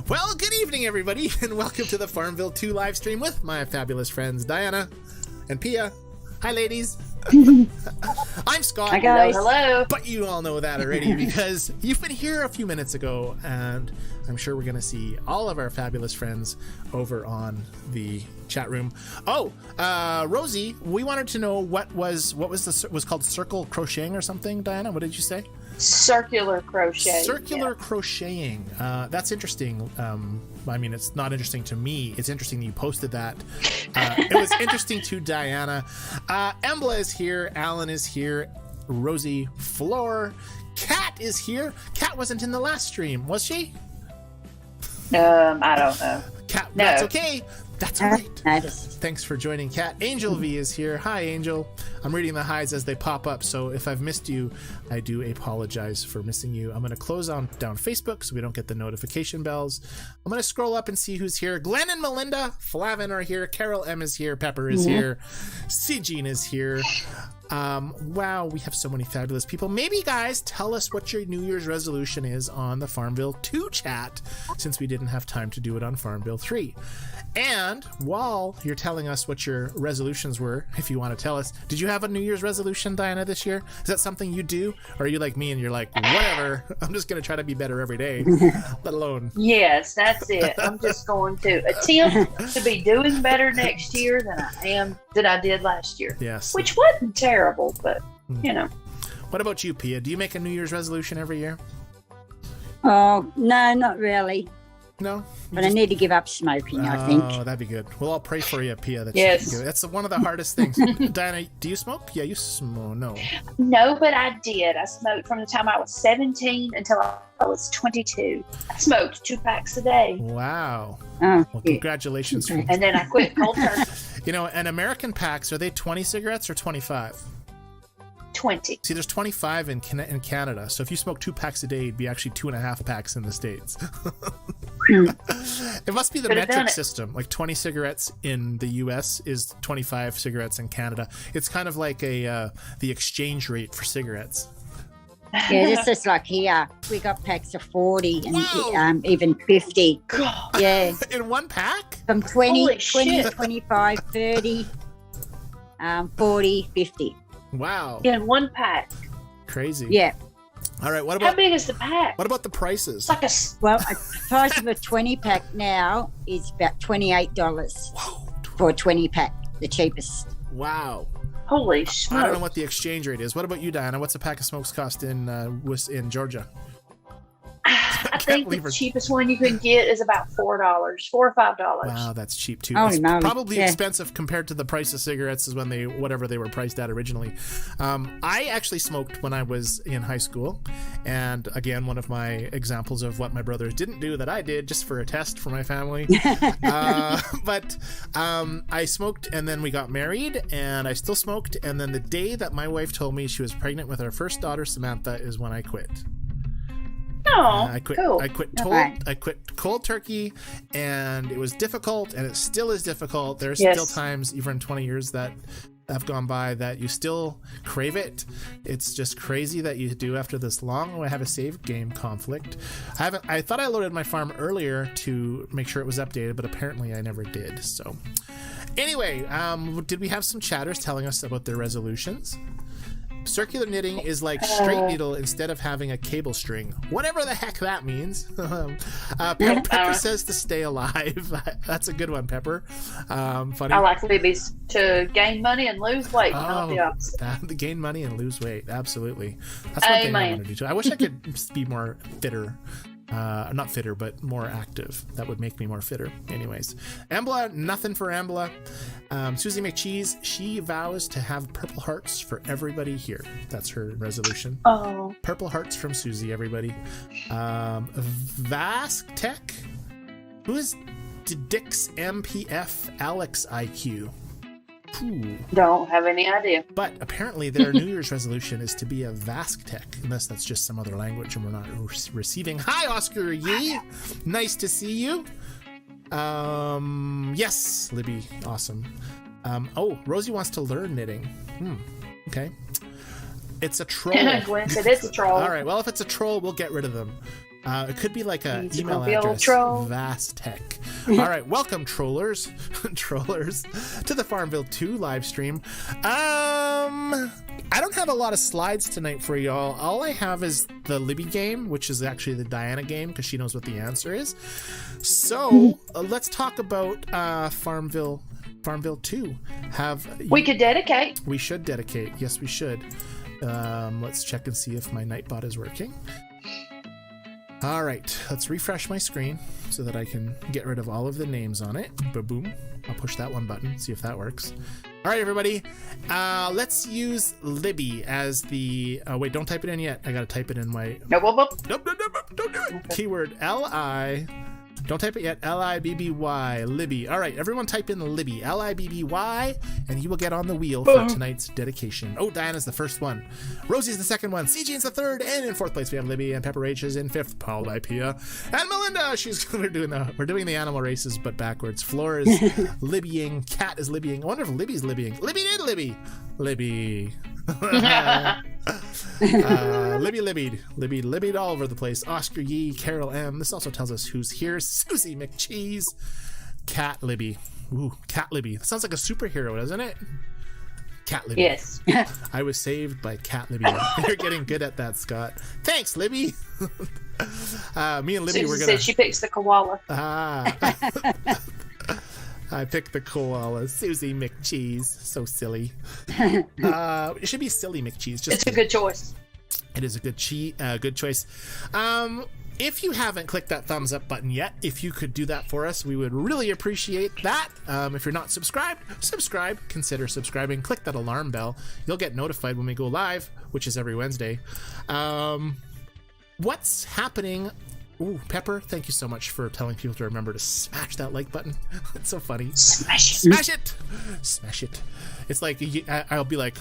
Well, good evening, everybody, and welcome to the FarmVille 2 live stream with my fabulous friends Diana and Pia. Hi, ladies. I'm Scott. Hi, guys. Hello. But you all know that already because you've been here a few minutes ago, and I'm sure we're going to see all of our fabulous friends over on the chat room. Oh, Rosie, we wanted to know what was called circle crocheting or something. Diana, what did you say? Circular crochet. Circular crocheting. That's interesting. I mean, it's not interesting to me. It's interesting that you posted that. It was interesting to Diana. Embla is here. Alan is here. Rosie, Floor. Kat is here. Kat wasn't in the last stream, was she? I don't know. Kat, No. That's okay. That's all right. I just, Thanks for joining, Kat. Angel V is here. Hi, Angel. I'm reading the highs as they pop up, so if I've missed you, I do apologize for missing you. I'm going to close down Facebook so we don't get the notification bells. I'm going to scroll up and see who's here. Glenn and Melinda Flavin are here. Carol M is here. Pepper is here. Jean is here. Wow, we have so many fabulous people. Maybe, guys, tell us what your New Year's resolution is on the FarmVille 2 chat, since we didn't have time to do it on FarmVille 3. And while you're telling us what your resolutions were, if you want to tell us, did you have a New Year's resolution, Diana, this year? Is that something you do? Or are you like me and you're like, whatever, I'm just going to try to be better every day, let alone... Yes, that's it. I'm just going to attempt to be doing better next year than I did last year. Yes. Which wasn't terrible, but, you know. What about you, Pia? Do you make a New Year's resolution every year? oh, no, not really. No? But I need to give up smoking, I think. Oh, that'd be good. We'll all pray for you, Pia. Yes. That's one of the hardest things. Diana, do you smoke? Yeah, you smoke. No. No, but I did. I smoked from the time I was 17 until I was 22. I smoked 2 packs a day. Wow. Oh, Well, congratulations. And then I quit cold turkey. You know, and American packs, are they 20 cigarettes or 25? 20. See, there's 25 in Canada. So if you smoke 2 packs a day, it'd be actually 2.5 packs in the States. It must be the Could've done metric it. system. Like 20 cigarettes in the US is 25 cigarettes in Canada. It's kind of like the exchange rate for cigarettes. yeah, this is like here. We got packs of 40 Whoa. and even 50. God. Yeah, In one pack? from 20, Holy 20, shit. 25, 30, 40, 50. Wow. In 1 pack. Crazy. Yeah. All right. What How about big is the pack? what about the prices? It's like a... Well, the price of a 20 pack now is about $28 Whoa. for a 20 pack, the cheapest. Wow. Holy I don't know smoke. what the exchange rate is. What about you, Diana? What's a pack of smokes cost in Georgia? I think believe the her. cheapest one you can get is about $4, $4 or $5. Wow, that's cheap too. Holy It's moly, probably yeah. expensive compared to the price of cigarettes as when whatever they were priced at originally. I actually smoked when I was in high school, and again, one of my examples of what my brothers didn't do that I did just for a test for my family. But I smoked, and then we got married, and I still smoked, and then the day that my wife told me she was pregnant with our first daughter, Samantha, is when I quit. Oh, I quit. cool. I quit Okay. I quit cold turkey, and it was difficult, and it still is difficult. There's Yes. still times, even 20 years that have gone by, that you still crave it. It's crazy that you do after this long. Oh, I have a save game conflict. I thought I loaded my farm earlier to make sure it was updated, but apparently I never did. So, anyway, did we have some chatters telling us about their resolutions? Circular knitting is like straight needle instead of having a cable string. Whatever the heck that means. Pepper says to stay alive. That's a good one, Pepper. Funny. I like babies to gain money and lose weight. Not the opposite. To gain money and lose weight. Absolutely. That's one thing I Amen. want to do too. I wish I could be more fitter. Not fitter, but more active. That would make me more fitter. Anyways, Embla, nothing for Embla. Susie McCheese, she vows to have purple hearts for everybody here. That's her resolution. Oh, Purple hearts from Susie, everybody. Vask Tech. Who is Dix MPF Alex IQ? Ooh. don't have any idea. But apparently their New Year's resolution is to be a Vask Tech, unless that's just some other language and we're not receiving. Hi, Oscar Yee. Nice to see you. Yes, Libby. Awesome. Oh, Rosie wants to learn knitting. Okay. It's a troll. Gwen said it's a troll. All right. Well, if it's a troll, we'll get rid of them. It could be like a He's email gonna be a little address. troll. Vast Tech. All right, welcome trollers, trollers, to the FarmVille 2 live stream. I don't have a lot of slides tonight for y'all. All I have is the Libby game, which is actually the Diana game because she knows what the answer is. So let's talk about FarmVille 2. We could dedicate. We should dedicate. Yes, we should. Let's check and see if my Nightbot is working. All right, let's refresh my screen so that I can get rid of all of the names on it. Ba-boom. I'll push that one button, see if that works. All right, everybody. Let's use Libby as the... wait, don't type it in yet. I got to type it in my... Nope. Nope, don't do it. Keyword L-I... Don't type it yet. L-I-B-B-Y. Libby. All right, everyone type in Libby. L-I-B-B-Y, and you will get on the wheel for tonight's dedication. Oh, Diana's the first one. Rosie's the second one. CJ's the third, and in fourth place we have Libby, and Pepper H is in fifth. Paul by Pia, and Melinda. We're doing the animal races, but backwards. Floor is Libbying. Cat is Libbying. I wonder if Libby's Libbying. Libby did Libby. Libby. Libby'd all over the place. Oscar Yee, Carol M. This also tells us who's here. Susie McCheese, Cat Libby. Ooh, Cat Libby. That sounds like a superhero, doesn't it? Cat Libby. Yes. I was saved by Cat Libby. You're getting good at that, Scott. Thanks, Libby. Me and Libby, Susan we're gonna. said she picks the koala. I picked the koala. Susie McCheese. So silly. It should be Silly McCheese. Just it's a good choice. It is a good choice. If you haven't clicked that thumbs up button yet, if you could do that for us, we would really appreciate that. If you're not subscribed, subscribe. Consider subscribing. Click that alarm bell. You'll get notified when we go live, which is every Wednesday. What's happening? Ooh, Pepper, thank you so much for telling people to remember to smash that like button. It's so funny. Smash it. Smash it. Smash it. It's like, I'll be like,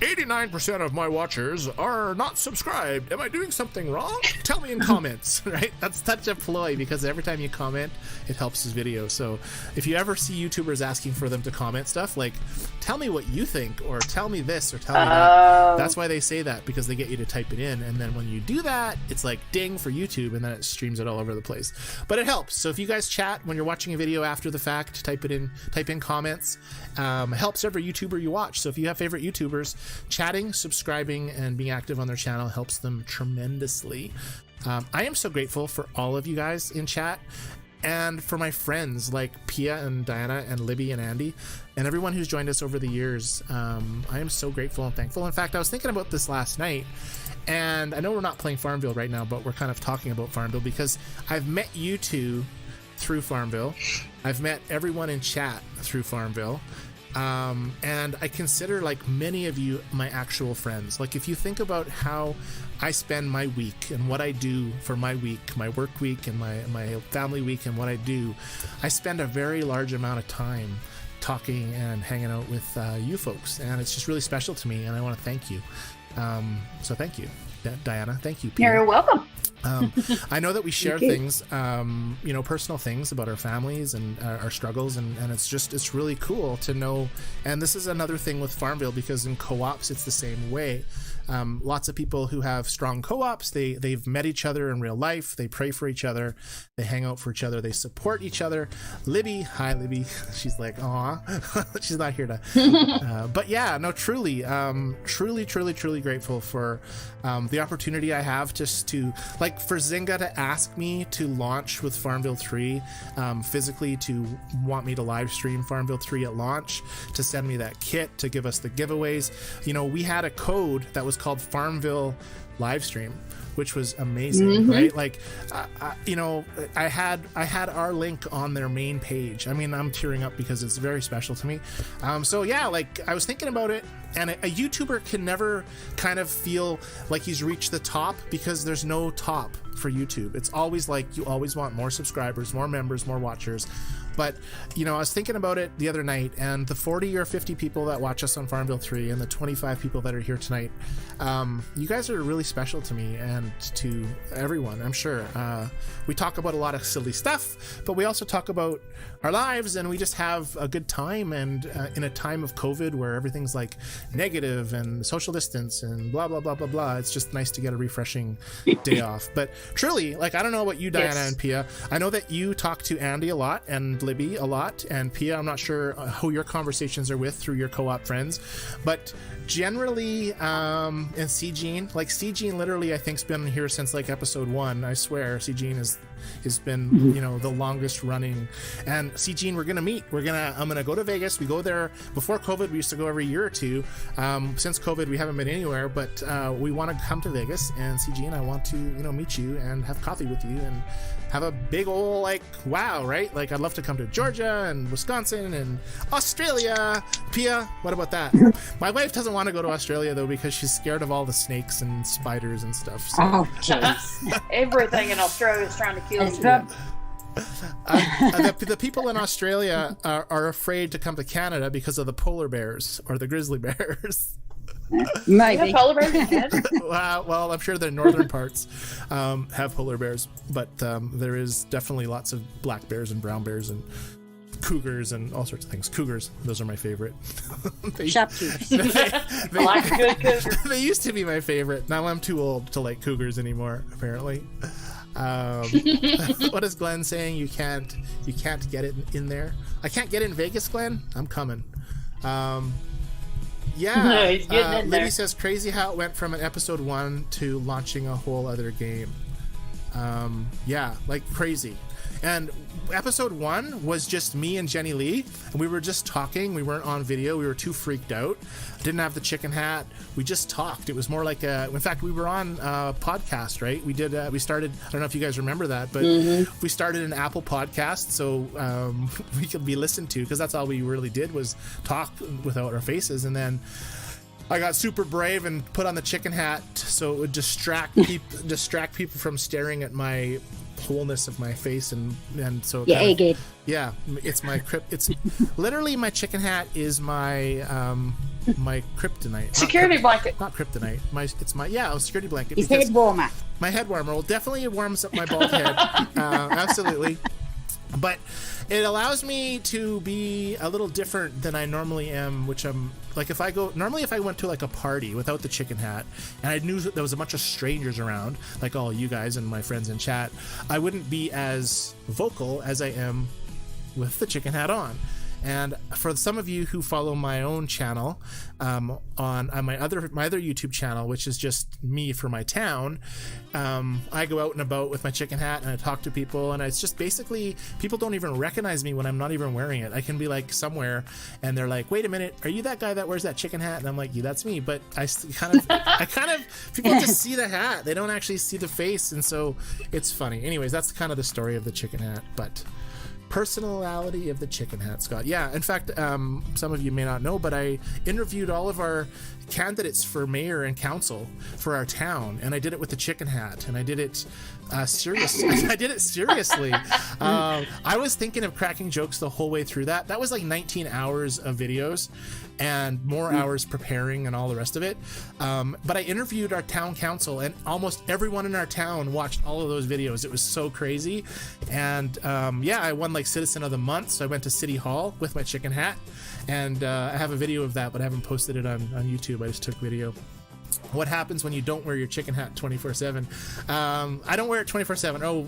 89% of my watchers are not subscribed. Am I doing something wrong? Tell me in comments, right? That's such a ploy because every time you comment, it helps his video. So if you ever see YouTubers asking for them to comment stuff, like, tell me what you think, or tell me this, or tell me that. That's why they say that, because they get you to type it in. And then when you do that, it's like ding for YouTube, and then it streams it all over the place. But it helps. So if you guys chat when you're watching a video after the fact, type in comments. It helps every YouTuber you watch. So if you have favorite YouTubers, chatting, subscribing, and being active on their channel helps them tremendously. I am so grateful for all of you guys in chat, and for my friends like Pia and Diana and Libby and Andy and everyone who's joined us over the years. I am so grateful and thankful. In fact, I was thinking about this last night, and I know we're not playing FarmVille right now, but we're kind of talking about FarmVille because I've met you two through FarmVille. I've met everyone in chat through FarmVille. And I consider, like, many of you my actual friends. Like, if you think about how I spend my week and what I do for my week, my work week and my family week and what I do, I spend a very large amount of time talking and hanging out with you folks, and it's just really special to me, and I want to thank you. So thank you, Diana. Thank you, Peter. You're welcome. I know that we share things, personal things about our families and our struggles, and it's really cool to know. And this is another thing with FarmVille, because in co-ops it's the same way. Lots of people who have strong co-ops, they've met each other in real life, they pray for each other, they hang out for each other, they support each other. Libby, hi Libby, she's like, aw, she's not here to, but yeah, no, truly grateful for the opportunity I have just to, like, for Zynga to ask me to launch with FarmVille 3, physically to want me to live stream FarmVille 3 at launch, to send me that kit, to give us the giveaways. You know, we had a code that was called FarmVille Livestream, which was amazing, right? Like, I had our link on their main page. I mean, I'm tearing up because it's very special to me. So yeah, like, I was thinking about it, and a YouTuber can never kind of feel like he's reached the top, because there's no top for YouTube. It's always like, you always want more subscribers, more members, more watchers. But, you know, I was thinking about it the other night, and the 40 or 50 people that watch us on FarmVille 3 and the 25 people that are here tonight, you guys are really special to me and to everyone, I'm sure. We talk about a lot of silly stuff, but we also talk about our lives, and we just have a good time. And in a time of COVID where everything's like negative and social distance and blah blah blah blah blah, it's just nice to get a refreshing day off. But truly, like, I don't know about you, Diana and Pia. I know that you talk to Andy a lot and Libby a lot, and Pia, I'm not sure who your conversations are with through your co-op friends, but generally, and C-Gene, like C-Gene literally I think's been here since like episode 1. I swear C-Gene has been you know, the longest running. And C-Gene, we're gonna meet. I'm gonna go to Vegas. We go there before COVID. We used to go every year or two. Since COVID, we haven't been anywhere, but we want to come to Vegas. And C-Gene, I want to, you know, meet you and have coffee with you and have a big old, like, wow, right? Like, I'd love to come to Georgia and Wisconsin and Australia. Pia, what about that? My wife doesn't want to go to Australia, though, because she's scared of all the snakes and spiders and stuff. So. Oh, jeez. Everything in Australia is trying to kill you. The people in Australia are afraid to come to Canada because of the polar bears or the grizzly bears. Maybe. Polar bears in Canada? Well, I'm sure the northern parts have polar bears, but there is definitely lots of black bears and brown bears and cougars and all sorts of things. Cougars, those are my favorite. Sharpshooters. I like a good cougar. They used to be my favorite. Now I'm too old to like cougars anymore, apparently. What is Glenn saying? You can't get it in there. I can't get in Vegas, Glenn. I'm coming. Yeah, no, he's getting in there. Libby says crazy how it went from an episode 1 to launching a whole other game. Yeah, like crazy. And episode 1 was just me and Jenny Lee, and we were just talking. We weren't on video. We were too freaked out. Didn't have the chicken hat. We just talked. It was more like in fact, we were on a podcast, right? We started, I don't know if you guys remember that, but we started an Apple podcast, so we could be listened to, because that's all we really did was talk without our faces. And then I got super brave and put on the chicken hat so it would distract people from staring at my wholeness of my face, and so yeah, it's my it's literally my chicken hat is my my kryptonite. Security blanket. Not kryptonite. It's my security blanket. His head warmer. My head warmer. Well, definitely it warms up my bald head. Absolutely. But it allows me to be a little different than I normally am, which I'm like, if I went to like a party without the chicken hat and I knew that there was a bunch of strangers around, like all you guys and my friends in chat, I wouldn't be as vocal as I am with the chicken hat on. And for some of you who follow my own channel, on my other YouTube channel, which is just me for my town, I go out and about with my chicken hat and I talk to people, and it's just basically people don't even recognize me when I'm not even wearing it. I can be like somewhere and they're like, "Wait a minute, are you that guy that wears that chicken hat?" And I'm like, "Yeah, that's me." But I kind of people just see the hat; they don't actually see the face, and so it's funny. Anyways, that's kind of the story of the chicken hat, but. Personality of the chicken hat, Scott. Yeah, in fact, some of you may not know, but I interviewed all of our candidates for mayor and council for our town, and I did it with the chicken hat, and I did it seriously. I did it seriously. I was thinking of cracking jokes the whole way through that. That was like 19 hours of videos and more hours preparing and all the rest of it. But I interviewed our town council, and almost everyone in our town watched all of those videos. It was so crazy. And I won like Citizen of the Month, so I went to City Hall with my chicken hat, and I have a video of that, but I haven't posted it on YouTube. I just took video. What happens when you don't wear your chicken hat 24/7? I don't wear it 24/7. Oh,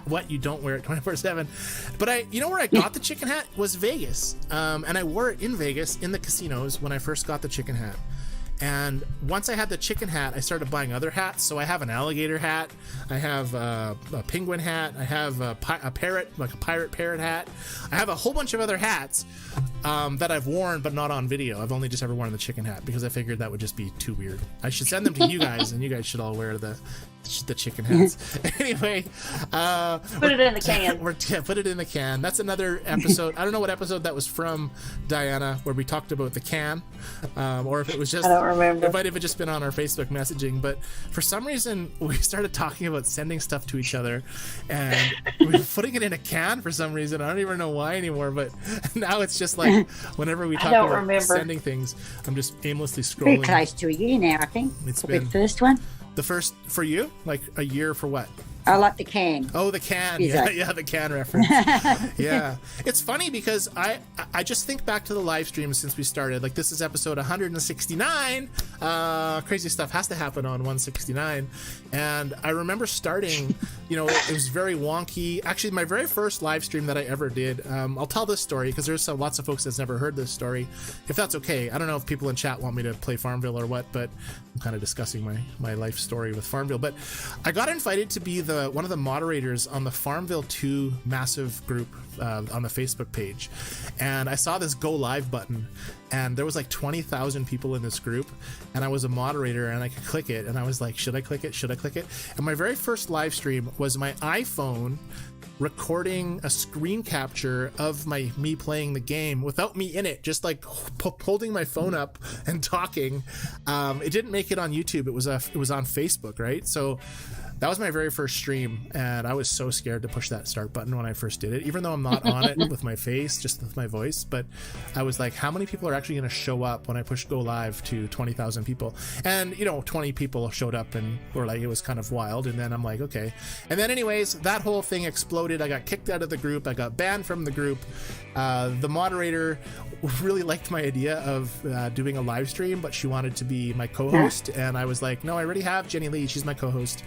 what you don't wear it 24/7? But you know where I got the chicken hat was Vegas, and I wore it in Vegas in the casinos when I first got the chicken hat. And once I had the chicken hat, I started buying other hats. So I have an alligator hat, I have a penguin hat, I have a parrot, like a pirate parrot hat. I have a whole bunch of other hats that I've worn, but not on video. I've only just ever worn the chicken hat because I figured that would just be too weird. I should send them to you guys, and you guys should all wear the chicken hats. Anyway, put it in the can. Put it in the can. That's another episode. I don't know what episode that was from, Diana, where we talked about the can, or if it was just. I don't remember. It might have just been on our Facebook messaging, but for some reason we started talking about sending stuff to each other, and we were putting it in a can for some reason. I don't even know why anymore, but now it's just like whenever we talk about sending things, I'm just aimlessly scrolling. Very close to a year now, I think. It's Probably been the first one. The first for you? Like a year for what? I like the can. Oh, the can. Pizza. Yeah, the can reference. Yeah. It's funny because I just think back to the live stream since we started. Like, this is episode 169. Crazy stuff has to happen on 169. And I remember starting, you know, it was very wonky. Actually, my very first live stream that I ever did, I'll tell this story because there's lots of folks that's never heard this story. If that's okay. I don't know if people in chat want me to play FarmVille or what, but I'm kind of discussing my life story with FarmVille. But I got invited to be one of the moderators on the FarmVille 2 massive group on the Facebook page, and I saw this go live button, and there was like 20,000 people in this group, and I was a moderator, and I could click it, and I was like, should I click it? Should I click it? And my very first live stream was my iPhone recording a screen capture of me playing the game without me in it, just like holding my phone up and talking. It didn't make it on YouTube. It was on Facebook, right? So that was my very first stream, and I was so scared to push that start button when I first did it, even though I'm not on it with my face, just with my voice. But I was like, how many people are actually going to show up when I push go live to 20,000 people? And, you know, 20 people showed up and were like, it was kind of wild. And then I'm like, okay. And then anyways, that whole thing exploded. I got kicked out of the group. I got banned from the group. The moderator really liked my idea of doing a live stream, but she wanted to be my co-host. And I was like, no, I already have Jenny Lee. She's my co-host.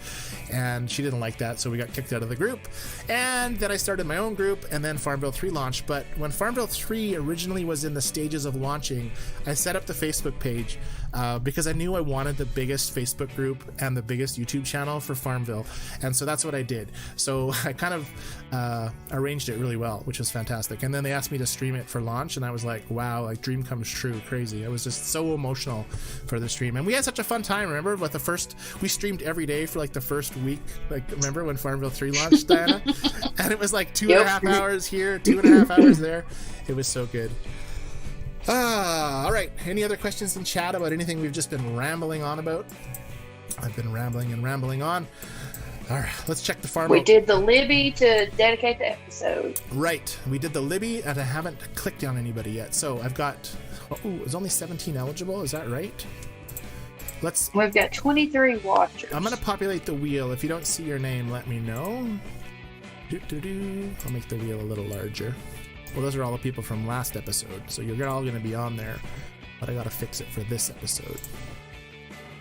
And she didn't like that, so we got kicked out of the group. And then I started my own group, and then FarmVille 3 launched. But when FarmVille 3 originally was in the stages of launching, I set up the Facebook page because I knew I wanted the biggest Facebook group and the biggest YouTube channel for FarmVille. And so that's what I did. So I kind of arranged it really well, which was fantastic. And then they asked me to stream it for launch, and I was like, wow, like dream comes true, crazy. I was just so emotional for the stream. And we had such a fun time, remember? But we streamed every day for like the first week. Like, remember when FarmVille 3 launched, Diana? And it was like 2.5 hours here, 2.5 hours there. It was so good. All right. Any other questions in chat about anything we've just been rambling on about? I've been rambling and rambling on. All right, let's check the farm. We did the Libby to dedicate the episode. Right. We did the Libby, and I haven't clicked on anybody yet. So I've got, it's only 17 eligible. Is that right? We've got 23 watchers. I'm going to populate the wheel. If you don't see your name, let me know. I'll make the wheel a little larger. Well, those are all the people from last episode, so you're all going to be on there, but I got to fix it for this episode.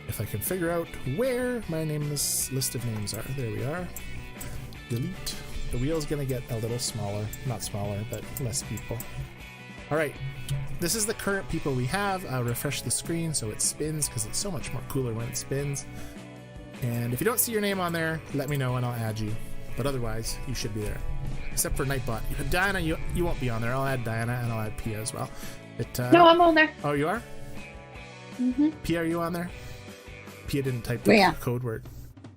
If I can figure out where my list of names are. There we are. Delete. The wheel's going to get a little smaller. Not smaller, but less people. All right. This is the current people we have. I'll refresh the screen so it spins because it's so much more cooler when it spins. And if you don't see your name on there, let me know and I'll add you. But otherwise, you should be there. Except for Nightbot. Diana, you won't be on there. I'll add Diana and I'll add Pia as well. No, I'm on there. Oh, you are? Mm-hmm. Pia, are you on there? Pia didn't type the code word.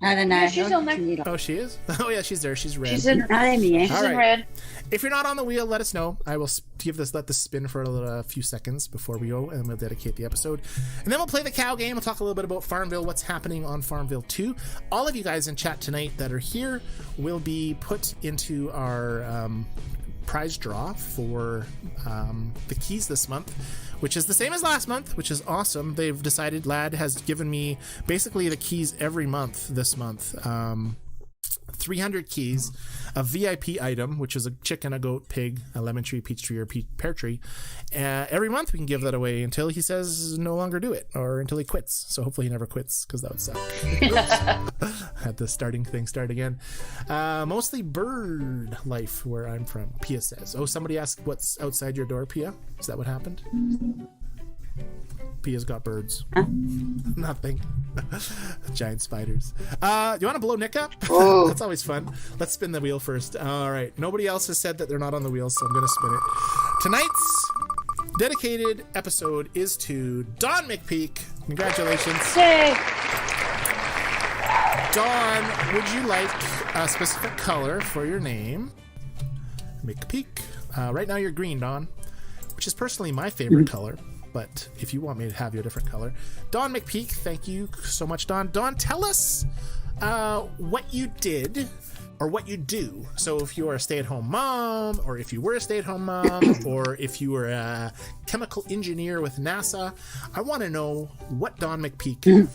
I don't know. Yeah, she's on there. Oh, she is? Oh, yeah, she's there. She's red. She's in red. If you're not on the wheel, let us know. I will let this spin for a few seconds before we go, and then we'll dedicate the episode. And then we'll play the cow game. We'll talk a little bit about FarmVille, what's happening on FarmVille 2. All of you guys in chat tonight that are here will be put into our prize draw for the keys this month, which is the same as last month, which is awesome. They've decided, Lad has given me basically the keys every month this month. 300 keys, a VIP item, which is a chicken, a goat, pig, a lemon tree, peach tree, or pear tree. Every month we can give that away until he says no longer do it, or until he quits. So hopefully he never quits, because that would suck. Had the starting thing start again. Mostly bird life where I'm from, Pia says. Oh, somebody asked what's outside your door, Pia? Is that what happened? Pia's got birds. Huh? Nothing. Giant spiders. You want to blow Nick up? Oh. That's always fun. Let's spin the wheel first. All right. Nobody else has said that they're not on the wheel, so I'm going to spin it. Tonight's dedicated episode is to Dawn McPeak. Congratulations. Yay. Dawn, would you like a specific color for your name? McPeak. Right now you're green, Dawn, which is personally my favorite color. But if you want me to have you a different color. Dawn McPeak, thank you so much, Dawn. Dawn, tell us what you did or what you do. So if you are a stay-at-home mom, or if you were a stay-at-home mom, or if you were a chemical engineer with NASA, I want to know what Dawn McPeak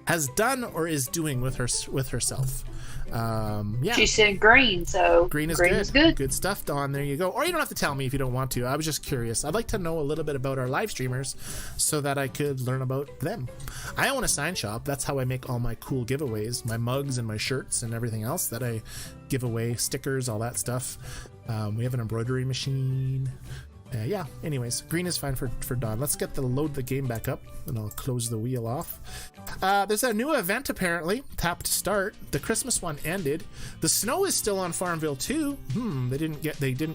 has done or is doing with herself. Yeah. She said green, so Green is good. Good stuff, Dawn. There you go. Or you don't have to tell me if you don't want to. I was just curious. I'd like to know a little bit about our live streamers so that I could learn about them. I own a sign shop. That's how I make all my cool giveaways, my mugs and my shirts and everything else that I give away, stickers, all that stuff. We have an embroidery machine. Yeah, anyways, green is fine for Dawn. Let's load the game back up, and I'll close the wheel off. There's a new event, apparently. Tap to start. The Christmas one ended. The snow is still on FarmVille 2.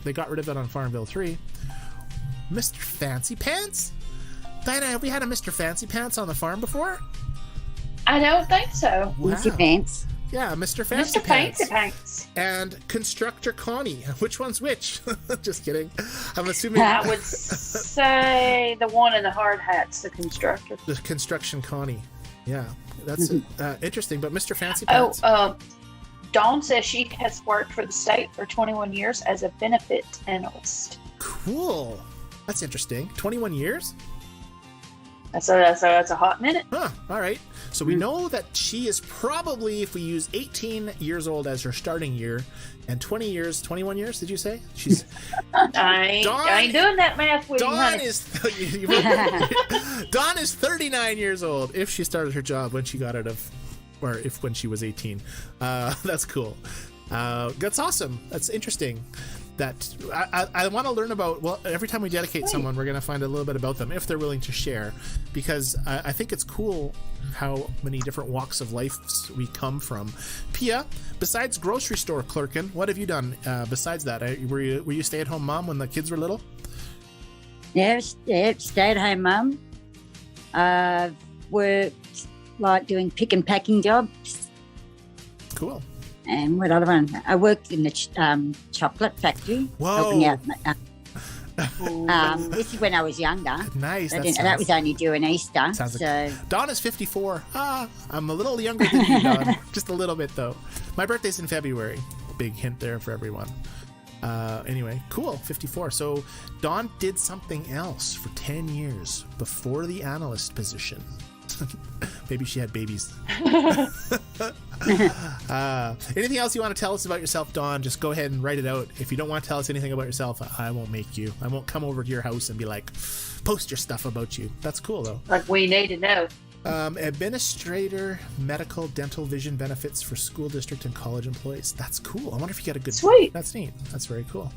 They got rid of it on FarmVille 3. Mr. Fancy Pants? Diana, have we had a Mr. Fancy Pants on the farm before? I don't think so. Wow. Fancy Pants. Yeah, Mr. Fancy Mr. Pants. Fancy Pants. And Constructor Connie. Which one's which? Just kidding. I'm assuming... I would say the one in the hard hat's the constructor. The Construction Connie. Yeah, that's interesting. But Mr. Fancy Pants... Dawn says she has worked for the state for 21 years as a benefit analyst. Cool. That's interesting. 21 years? That's a hot minute. Huh, all right. So we know that she is probably, if we use 18 years old as her starting year, and 21 years, did you say? She's... I ain't doing that math with Dawn you, is... Dawn is 39 years old if she started her job when she got out of... Or when she was 18. That's cool. That's awesome. That's interesting. That I want to learn about. Well, every time we dedicate someone, we're going to find a little bit about them if they're willing to share, because I think it's cool how many different walks of life we come from. Pia, besides grocery store clerking, what have you done besides that? Were you stay-at-home mom when the kids were little? Yeah, stay-at-home mum. Worked like doing pick and packing jobs. Cool. And what other one? I worked in the chocolate factory. Whoa. Helping out. This is when I was younger. Nice. That was only during Easter. Dawn is 54. I'm a little younger than you, Dawn. Just a little bit, though. My birthday's in February. Big hint there for everyone. Anyway, cool. 54. So Dawn did something else for 10 years before the analyst position. Maybe she had babies. Anything else you want to tell us about yourself, Dawn? Just go ahead and write it out. If you don't want to tell us anything about yourself, I won't make you. I won't come over to your house and be like, post your stuff about you. That's cool, though. Like we need to know. Administrator, medical, dental, vision benefits for school district and college employees. That's cool. I wonder if you get a good... Sweet. That's neat. That's very cool.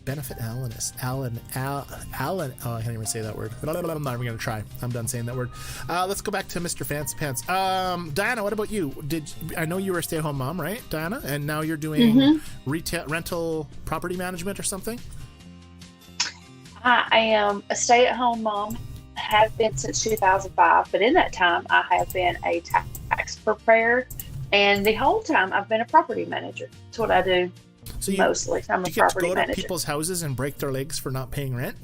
Benefit analyst. Alan. Oh, I can't even say that word. I'm not even going to try. I'm done saying that word. Let's go back to Mr. Fancy Pants. Diana, what about you? I know you were a stay-at-home mom, right, Diana? And now you're doing rental property management or something? I am a stay-at-home mom. Have been since 2005, but in that time I have been a tax preparer, and the whole time I've been a property manager. That's what I do. So mostly I'm a property manager. You get to go to people's houses and break their legs for not paying rent?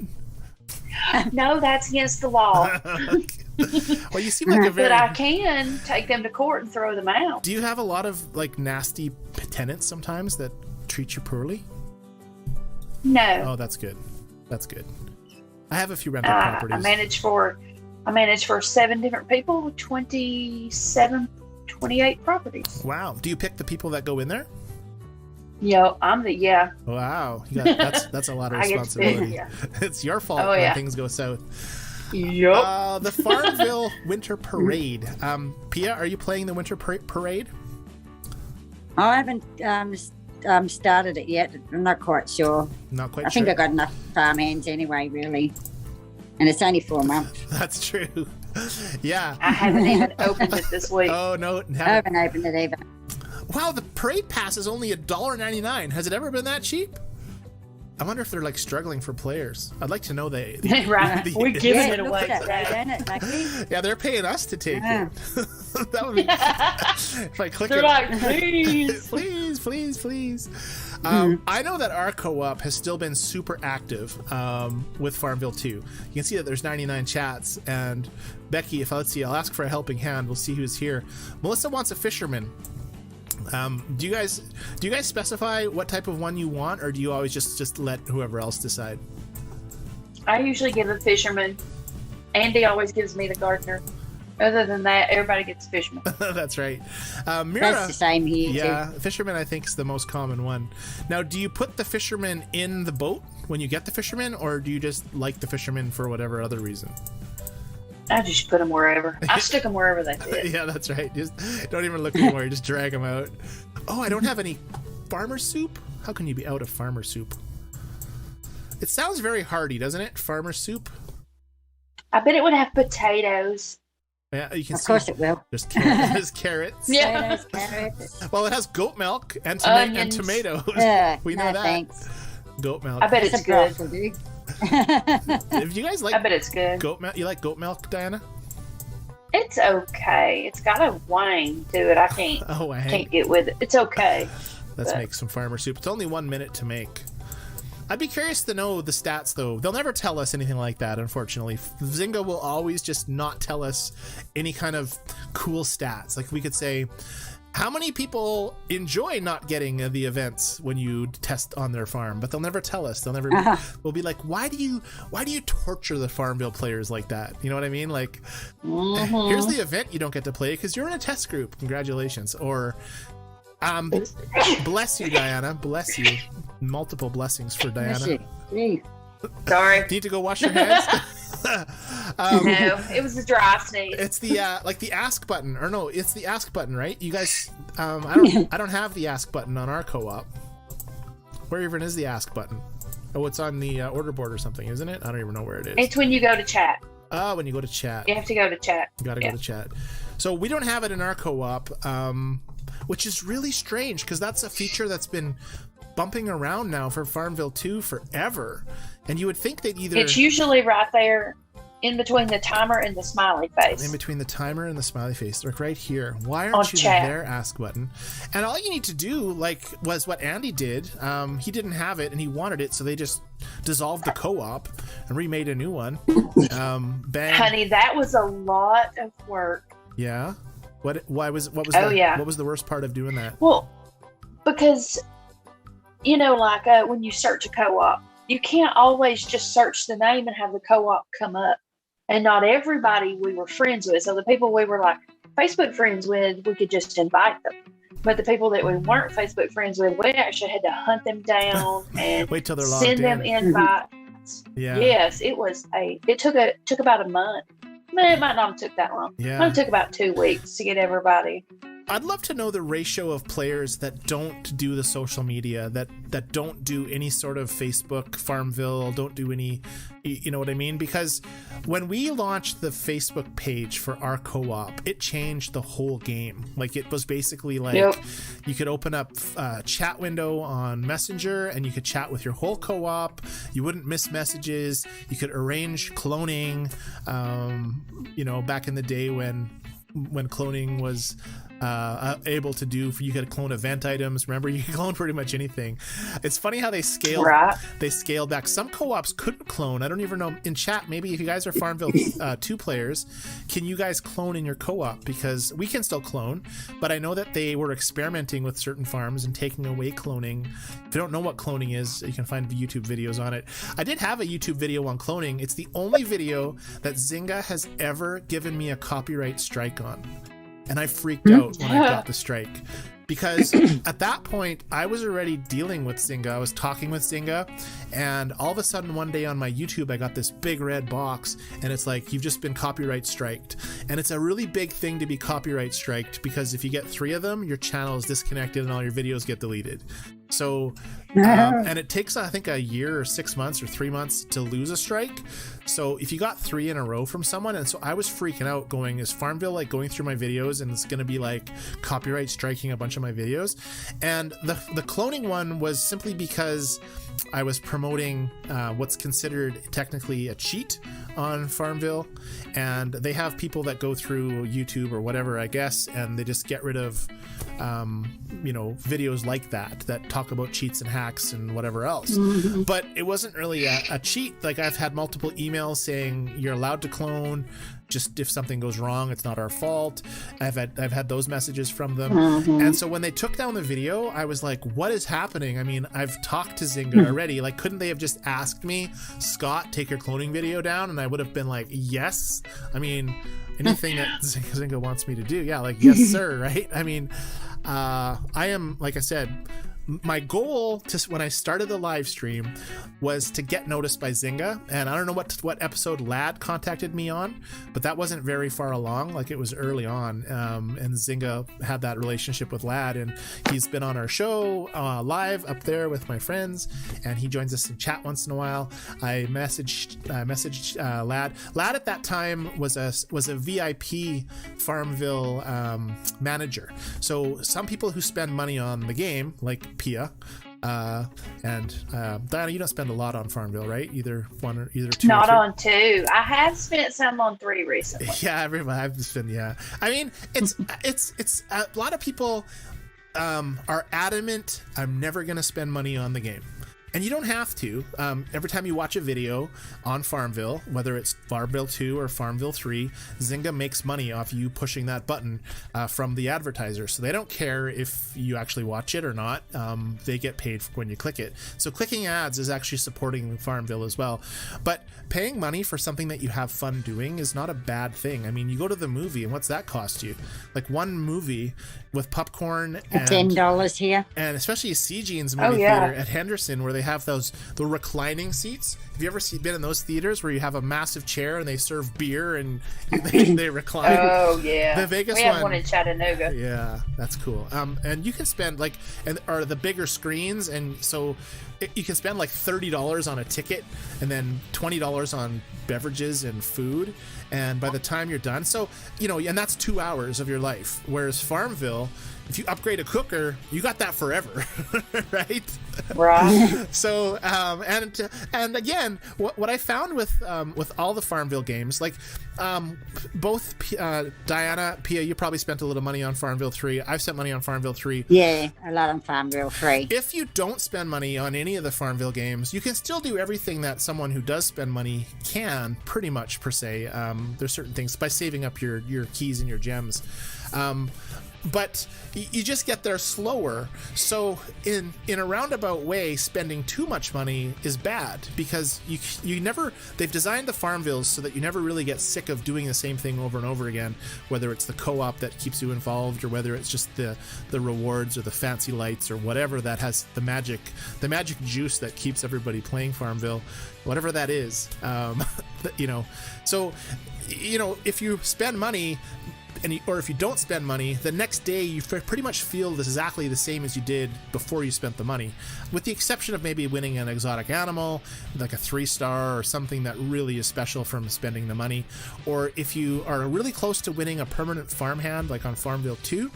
No, that's against the law. Well, you seem like a very... But I can take them to court and throw them out. Do you have a lot of like nasty tenants sometimes that treat you poorly? No. Oh, that's good. That's good. I have a few rental properties. I manage for 7 different people, 28 properties. Wow. Do you pick the people that go in there? Yeah, Wow. That's a lot of responsibility. It's your fault when things go south. Yep. The FarmVille Winter Parade. Pia, are you playing the Winter Parade? I haven't started it yet. I'm not quite sure. Not quite sure. I think I got enough farm hands anyway, really. And it's only 4 months. That's true. Yeah. I haven't even opened it this week. Oh, no. I haven't opened it either. Wow, the parade pass is only $1.99. Has it ever been that cheap? I wonder if they're like struggling for players. I'd like to know right. We're giving it away. Yeah, they're paying us to take it. That would be if I click they're it. Like, please. please. I know that our co-op has still been super active with FarmVille 2. You can see that there's 99 chats, and Becky, let's see, I'll ask for a helping hand. We'll see who's here. Melissa wants a fisherman. Do you guys specify what type of one you want, or do you always just let whoever else decide? I usually give a fisherman. Andy always gives me the gardener. Other than that, everybody gets fisherman. That's right. Mira, That's the same here yeah, fisherman I think is the most common one. Now, do you put the fisherman in the boat when you get the fisherman, or do you just like the fisherman for whatever other reason? I just put them wherever. I stick them wherever they fit. Yeah, that's right. Just don't even look anymore. You just drag them out. Oh, I don't have any farmer soup? How can you be out of farmer soup? It sounds very hearty, doesn't it? Farmer soup? I bet it would have potatoes. Yeah, you can Of course it will. There's carrots. Yeah. Potatoes, carrots. Well, it has goat milk and, Onions. tomatoes. We know no, that. thanks. Goat milk. I bet it's good. good. If you guys I like bet it's good. goat milk, you like goat milk, Diana? It's okay. It's got a wang to it. I can't get with it. It's okay. Let's but- make some farmer soup. It's only 1 minute to make. I'd be curious to know the stats, though. They'll never tell us anything like that, unfortunately. Zynga will always just not tell us any kind of cool stats. Like, we could say, how many people enjoy not getting the events when you test on their farm? But they'll never tell us. They'll never. We'll be like, why do you torture the FarmVille players like that? You know what I mean? Like, here's the event you don't get to play because you're in a test group. Congratulations. Or, bless you, Diana. Bless you. Multiple blessings for Diana. Sorry. Need to go wash your hands. No, it was a dry sneeze. It's the like the ask button, or no, it's the ask button, right? You guys, I don't have the ask button on our co-op. Where even is the ask button? Oh, it's on the order board or something, isn't it? I don't even know where it is. It's when you go to chat. Oh, when you go to chat. You have to go to chat. You gotta go to chat. So we don't have it in our co-op, which is really strange because that's a feature that's been bumping around now for FarmVille 2 forever. And you would think they'd either... It's usually right there in between the timer and the smiley face. In between the timer and the smiley face. Like right here. Why On aren't you chat. there, ask button? And all you need to do, like, was what Andy did. He didn't have it and he wanted it, so they just dissolved the co-op and remade a new one. Bang. Honey, that was a lot of work. Yeah? What was Oh, the, yeah. what was the worst part of doing that? Well, because, you know, like when you search a co-op, you can't always just search the name and have the co-op come up. And not everybody we were friends with. So the people we were like Facebook friends with, we could just invite them. But the people that we weren't Facebook friends with, we actually had to hunt them down and Wait till they're logged send them in. invites. Yeah. Yes, it took about a month. It might not have took that long. Yeah. It might have took about 2 weeks to get everybody. I'd love to know the ratio of players that don't do the social media, that don't do any sort of Facebook, FarmVille, don't do any, you know what I mean? Because when we launched the Facebook page for our co-op, it changed the whole game. Like, it was basically like, you could open up a chat window on Messenger and you could chat with your whole co-op. You wouldn't miss messages. You could arrange cloning, you know, back in the day when cloning was able to do, you could clone event items. Remember, you could clone pretty much anything. It's funny how they scaled back. Some co-ops couldn't clone. I don't even know. In chat, maybe if you guys are FarmVille 2 players, can you guys clone in your co-op? Because we can still clone, but I know that they were experimenting with certain farms and taking away cloning. If you don't know what cloning is, you can find YouTube videos on it. I did have a YouTube video on cloning. It's the only video that Zynga has ever given me a copyright strike on. And I freaked out when I got the strike, because at that point I was already dealing with Zynga. I was talking with Zynga, and all of a sudden one day on my YouTube I got this big red box and it's like, you've just been copyright striked. And it's a really big thing to be copyright striked, because if you get 3 of them, your channel is disconnected and all your videos get deleted. So and it takes, I think, a year or 6 months or 3 months to lose a strike. So if you got 3 in a row from someone, and so I was freaking out, going, is FarmVille like going through my videos and it's going to be like copyright striking a bunch of my videos? And the cloning one was simply because I was promoting what's considered technically a cheat on FarmVille, and they have people that go through YouTube or whatever, I guess, and they just get rid of you know, videos like that talk about cheats and hacks and whatever else. But it wasn't really a cheat. Like, I've had multiple emails saying you're allowed to clone, just if something goes wrong, it's not our fault. I've had those messages from them. And so when they took down the video, I was like, what is happening? I mean, I've talked to Zynga already. Like, couldn't they have just asked me, Scott, take your cloning video down? And I would have been like, yes. I mean, anything that Zynga wants me to do. Yeah, like, yes, sir, right? I mean, I am, like I said, my goal when I started the live stream was to get noticed by Zynga, and I don't know what episode Lad contacted me on, but that wasn't very far along. Like, it was early on, and Zynga had that relationship with Lad, and he's been on our show live up there with my friends, and he joins us in chat once in a while. I messaged Lad. Lad at that time was a VIP FarmVille manager. So some people who spend money on the game, like Pia, and Diana, you don't spend a lot on FarmVille, right? Either two. Not on 2. I have spent some on 3 recently. Yeah, everybody. I've spent. Yeah, I mean, it's a lot of people are adamant. I'm never gonna spend money on the game. And you don't have to. Every time you watch a video on FarmVille, whether it's FarmVille 2 or FarmVille 3, Zynga makes money off you pushing that button from the advertiser. So they don't care if you actually watch it or not. They get paid when you click it. So clicking ads is actually supporting FarmVille as well. But paying money for something that you have fun doing is not a bad thing. I mean, you go to the movie, and what's that cost you? Like one movie with popcorn and $10 here, and especially a CG's movie theater at Henderson, where they have the reclining seats. Have you ever been in those theaters where you have a massive chair and they serve beer and they recline? Oh yeah, the Vegas we have one in Chattanooga. Yeah, that's cool. And you can spend or the bigger screens, and so you can spend like $30 on a ticket and then $20 on beverages and food, and by the time you're done, so and that's 2 hours of your life. Whereas FarmVille, if you upgrade a cooker, you got that forever. Right. So and again, what I found with all the FarmVille games, like both Diana, Pia, you probably spent a little money on FarmVille 3. I've spent money on FarmVille 3. Yeah, a lot on FarmVille 3. If you don't spend money on any of the FarmVille games, you can still do everything that someone who does spend money can, pretty much, per se. There's certain things by saving up your keys and your gems. But you just get there slower. So in a roundabout way, spending too much money is bad, because you never, they've designed the FarmVilles so that you never really get sick of doing the same thing over and over again, whether it's the co-op that keeps you involved, or whether it's just the rewards or the fancy lights or whatever that has the magic juice that keeps everybody playing FarmVille, whatever that is. So if you spend money, or if you don't spend money, the next day you pretty much feel exactly the same as you did before you spent the money, with the exception of maybe winning an exotic animal, like a 3-star or something that really is special from spending the money. Or if you are really close to winning a permanent farmhand, like on FarmVille 2,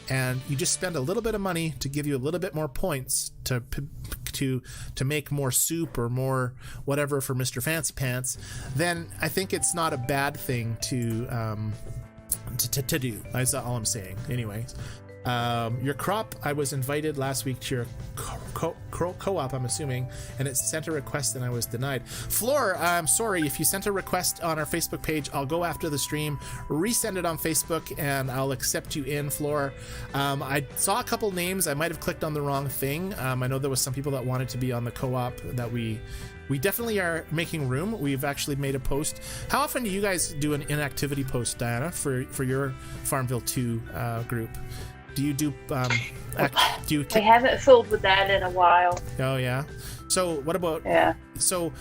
and you just spend a little bit of money to give you a little bit more points to make more soup or more whatever for Mr. Fancy Pants, then I think it's not a bad thing to do. That's all I'm saying. Anyways, your crop, I was invited last week to your co-op, I'm assuming, and it sent a request and I was denied. Floor, I'm sorry, if you sent a request on our Facebook page, I'll go after the stream, resend it on Facebook, and I'll accept you in, Floor. I saw a couple names. I might have clicked on the wrong thing. I know there was some people that wanted to be on the co-op that we definitely are making room. We've actually made a post. How often do you guys do an inactivity post, Diana, for your FarmVille 2 group? Do you do we haven't fooled with that in a while. Oh yeah. So what about so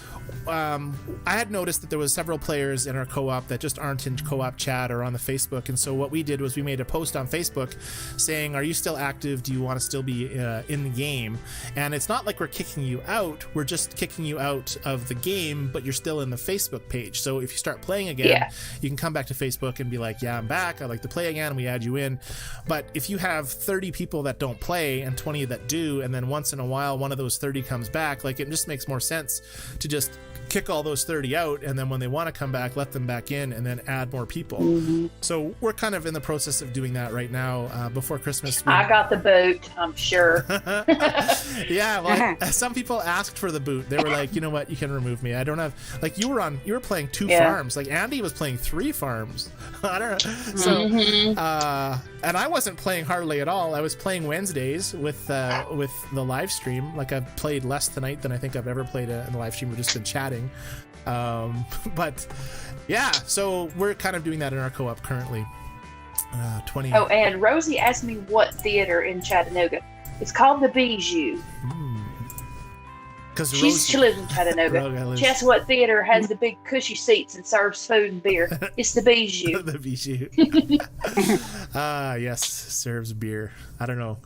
I had noticed that there was several players in our co-op that just aren't in co-op chat or on the Facebook, and so what we did was we made a post on Facebook saying, are you still active? Do you want to still be in the game? And it's not like we're kicking you out, we're just kicking you out of the game, but you're still in the Facebook page. So if you start playing again, you can come back to Facebook and be like, yeah, I'm back, I'd like to play again, and we add you in. But if you have 30 people that don't play and 20 that do, and then once in a while one of those 30 comes back, like, it just makes more sense to just kick all those 30 out, and then when they want to come back, let them back in, and then add more people. So we're kind of in the process of doing that right now. Before Christmas, I got the boot, I'm sure. Yeah, well, some people asked for the boot. They were like, you know what, you can remove me. I don't have, like, you were playing 2 farms. Like Andy was playing 3 farms. I don't know. So and I wasn't playing hardly at all. I was playing Wednesdays with the live stream. Like, I've played less than tonight than I think I've ever played in the live stream. We've just been chatting. But yeah, so we're kind of doing that in our co-op currently. 20. Oh, and Rosie asked me what theater in Chattanooga. It's called the Bijou. Because She lives in Chattanooga. She asked what theater has the big cushy seats and serves food and beer. It's the Bijou. The Bijou. Yes, serves beer. I don't know.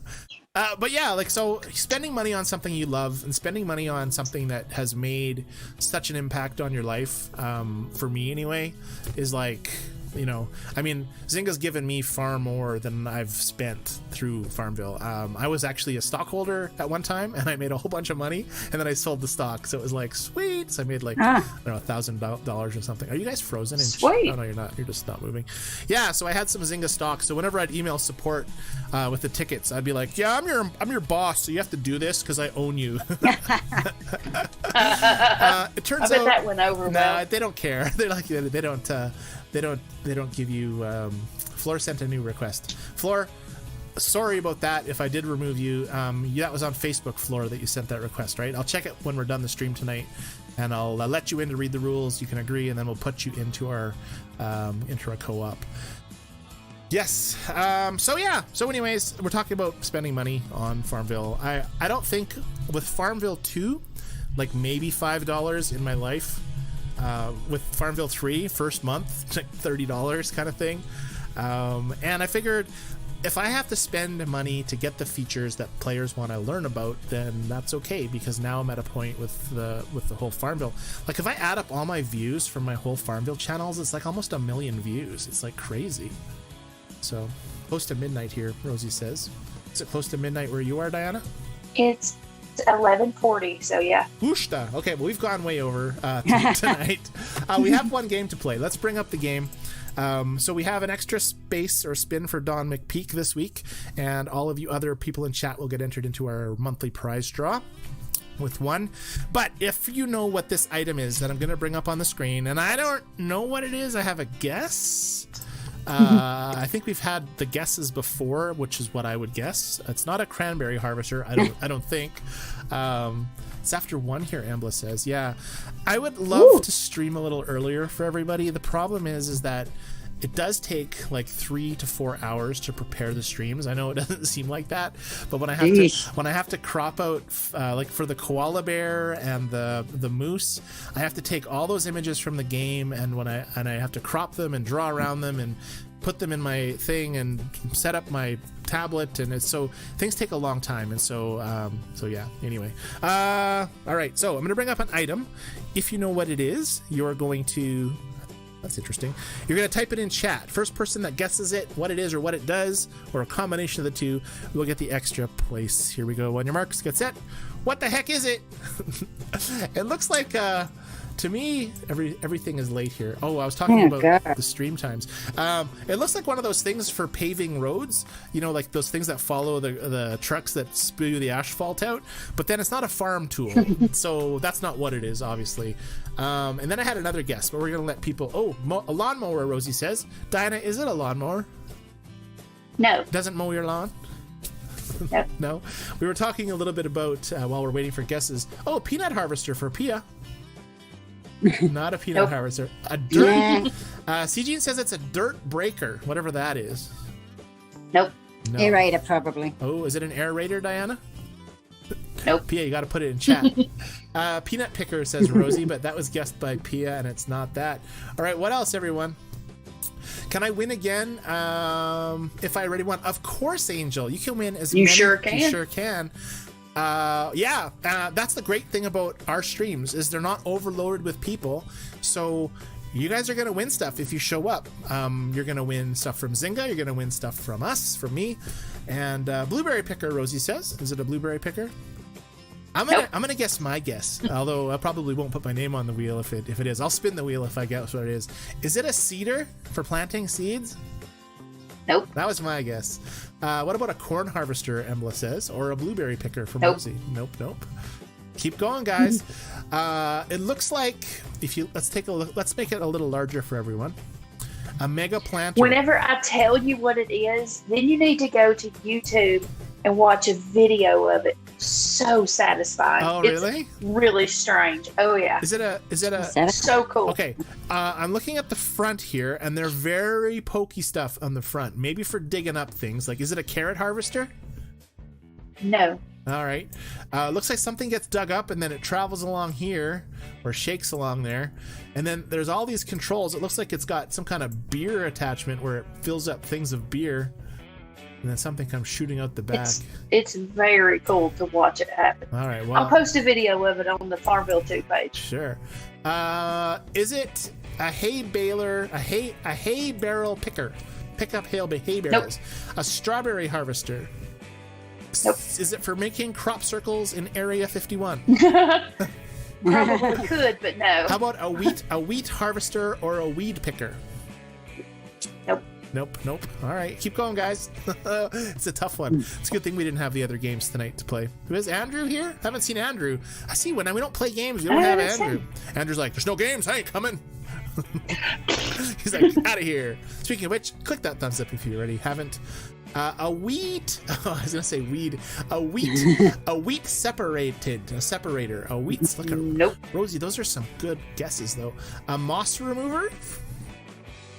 But yeah, like, so spending money on something you love and spending money on something that has made such an impact on your life, for me anyway, is like, you know, I mean, Zynga's given me far more than I've spent through FarmVille. I was actually a stockholder at one time, and I made a whole bunch of money, and then I sold the stock, so it was like, sweet. So I made like, I don't know, $1,000 or something. Are you guys frozen? Sweet. Oh, no, you're not. You're just not moving. Yeah, so I had some Zynga stock, so whenever I'd email support with the tickets, I'd be like, yeah, I'm your boss, so you have to do this because I own you. It turns out that went over well. they don't care. They're like, they don't give you. Floor sent a new request. Floor, sorry about that. If I did remove you, that was on Facebook, Floor, that you sent that request, right? I'll check it when we're done the stream tonight, and I'll let you in to read the rules. You can agree, and then we'll put you into our co-op. Yes. So anyways, we're talking about spending money on FarmVille. I don't think with FarmVille 2, like maybe $5 in my life. With FarmVille 3, first month, like $30 kind of thing. And I figured if I have to spend money to get the features that players want to learn about, then that's okay, because now I'm at a point with the whole FarmVille. Like, if I add up all my views from my whole FarmVille channels, it's like almost 1 million views. It's like crazy. So, close to midnight here, Rosie says. Is it close to midnight where you are, Diana? It's 11:40, so yeah. Wooshta. Okay, well, we've gone way over tonight. We have one game to play. Let's bring up the game. So we have an extra space or spin for Don McPeak this week, and all of you other people in chat will get entered into our monthly prize draw with one. But if you know what this item is that I'm going to bring up on the screen, and I don't know what it is, I have a guess. I think we've had the guesses before, which is what I would guess. It's not a cranberry harvester. I don't think. It's after 1 here, Ambla says. Yeah, I would love to stream a little earlier for everybody. The problem is that it does take like 3 to 4 hours to prepare the streams. I know it doesn't seem like that, but when I have to crop out like for the koala bear and the moose, I have to take all those images from the game, and I have to crop them and draw around them and put them in my thing and set up my tablet, and so things take a long time, and so yeah. Anyway, all right. So I'm gonna bring up an item. If you know what it is, you're going to. That's interesting. You're going to type it in chat. First person that guesses it, what it is or what it does, or a combination of the two, will get the extra place. Here we go. On your marks, get set. What the heck is it? It looks like, to me, everything is late here. Oh, I was talking about the stream times. It looks like one of those things for paving roads. You know, like those things that follow the trucks that spew the asphalt out. But then it's not a farm tool. So that's not what it is, obviously. And then I had another guess, but we're going to let people... Oh, a lawnmower, Rosie says. Diana, is it a lawnmower? No. Doesn't mow your lawn? No. No? We were talking a little bit about, while we're waiting for guesses... Oh, peanut harvester for Pia. Not a peanut harvester. A dirt... CG says it's a dirt breaker, whatever that is. Nope. No. Aerator, probably. Oh, is it an aerator, Diana? Nope. Pia, you got to put it in chat. Peanut picker, says Rosie, but that was guessed by Pia, and it's not that. All right, what else, everyone? Can I win again if I already won? Of course, Angel. You can win as many. Sure can. You sure can. That's the great thing about our streams is they're not overloaded with people. So you guys are going to win stuff if you show up. You're going to win stuff from Zynga. You're going to win stuff from us, from me. And blueberry picker, Rosie says. Is it a blueberry picker? I'm gonna guess my guess, although I probably won't put my name on the wheel if it is. I'll spin the wheel if I guess what it is. Is it a seeder for planting seeds? Nope. That was my guess. What about a corn harvester, Embla says, or a blueberry picker from Nope. Rosie? Nope. Keep going, guys. It looks like let's take a look. Let's make it a little larger for everyone. A mega planter. Whenever I tell you what it is, then you need to go to YouTube and watch a video of it so satisfying. Oh, really? It's really strange. Oh yeah. Is it a So cool. Okay, I'm looking at the front here, and they're very pokey stuff on the front. Maybe for digging up things. Like, is it a carrot harvester? No. All right. Looks like something gets dug up, and then it travels along here, or shakes along there. And then there's all these controls. It looks like it's got some kind of beer attachment where it fills up things of beer. And then something comes shooting out the back. It's very cool to watch it happen. All right. Well, I'll post a video of it on the FarmVille 2 page. Sure. Is it a hay baler, a hay barrel picker? Pick up hay barrels. Nope. A strawberry harvester. Nope. Is it for making crop circles in Area 51? Probably could, but no. How about a wheat harvester or a weed picker? Nope. Nope. All right, keep going, guys. It's a tough one. It's a good thing we didn't have the other games tonight to play. Who is Andrew here? Haven't seen Andrew. I see when we don't play games, we don't have Andrew. Andrew's like, there's no games. I ain't coming. He's like, out of here. Speaking of which, click that thumbs up if you already haven't. A wheat. Oh, I was gonna say weed. A wheat separator. A wheat. Look at Nope. Rosie. Those are some good guesses though. A moss remover.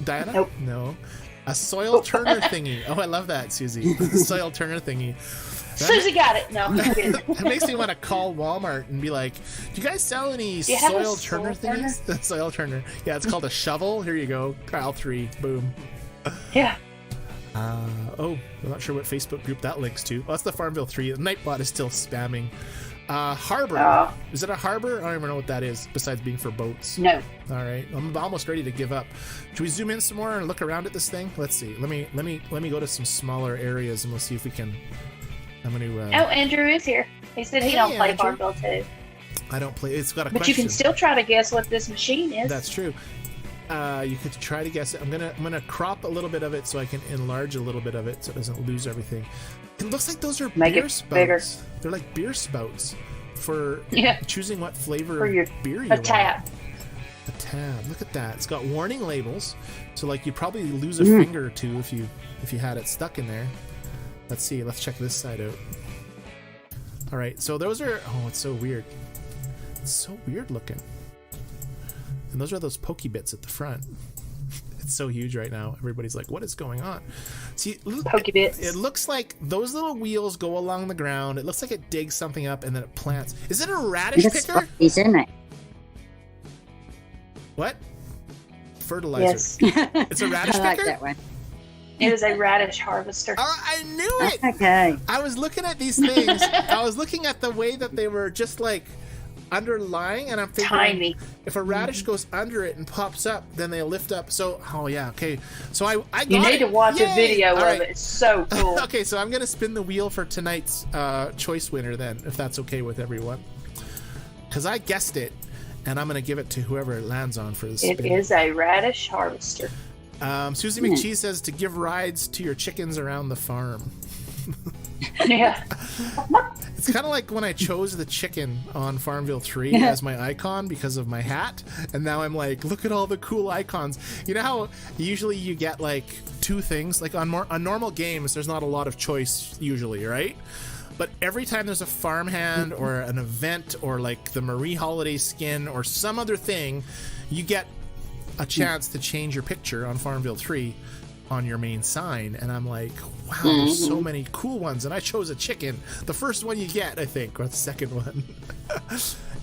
Diana. Nope. No. A soil turner thingy. Oh, I love that, Susie. Soil turner thingy. Susie got it. No. It makes me want to call Walmart and be like, do you guys sell any soil turner thingies? Soil turner. Yeah, it's called a shovel. Here you go. Trial 3. Boom. Yeah. I'm not sure what Facebook group that links to. Oh, that's the FarmVille 3. Nightbot is still spamming. Harbor. Is it a harbor? I don't even know what that is, besides being for boats. No. All right. I'm almost ready to give up. Should we zoom in some more and look around at this thing? Let's see. Let me go to some smaller areas and we'll see if we can. I'm going to. Andrew is here. He said he don't play FarmVille 2. I don't play. It's got a But question. you can still try to guess what this machine is. That's true. You could try to guess it. I'm gonna crop a little bit of it so I can enlarge a little bit of it so it doesn't lose everything. It looks like those are beer spouts. Bigger. They're like beer spouts for choosing what flavor for your, of beer you want. want. A tab. Look at that. It's got warning labels. So like you'd probably lose a finger or two if you had it stuck in there. Let's see. Let's check this side out. All right. So those are. Oh, it's so weird. It's so weird looking. And those are those pokey bits at the front. It's so huge right now. Everybody's like, what is going on? See, pokey bits. It looks like those little wheels go along the ground. It looks like it digs something up and then it plants. Is it a radish picker? He's in it. What? Fertilizer. Yes. It's a radish I like picker? that one. It is a radish harvester. Oh, I knew it. Okay. I was looking at these things. I was looking at the way that they were just like underlying, and I'm thinking, tiny. If a radish goes under it and pops up, then they lift up. So, okay. So I got you need to watch Yay! a video All of it. It's so cool. Okay, so I'm gonna spin the wheel for tonight's choice winner then, if that's okay with everyone, because I guessed it, and I'm gonna give it to whoever it lands on for the spin. It is a radish harvester. Susie McChee says to give rides to your chickens around the farm. Yeah. It's kind of like when I chose the chicken on FarmVille 3 as my icon because of my hat, and now I'm like, look at all the cool icons. You know how usually you get like two things, like on normal games there's not a lot of choice usually, right? But every time there's a farmhand or an event or like the Marie Holiday skin or some other thing, you get a chance to change your picture on FarmVille 3 on your main sign, and I'm like, wow, there's so many cool ones, and I chose a chicken, the first one you get, I think, or the second one.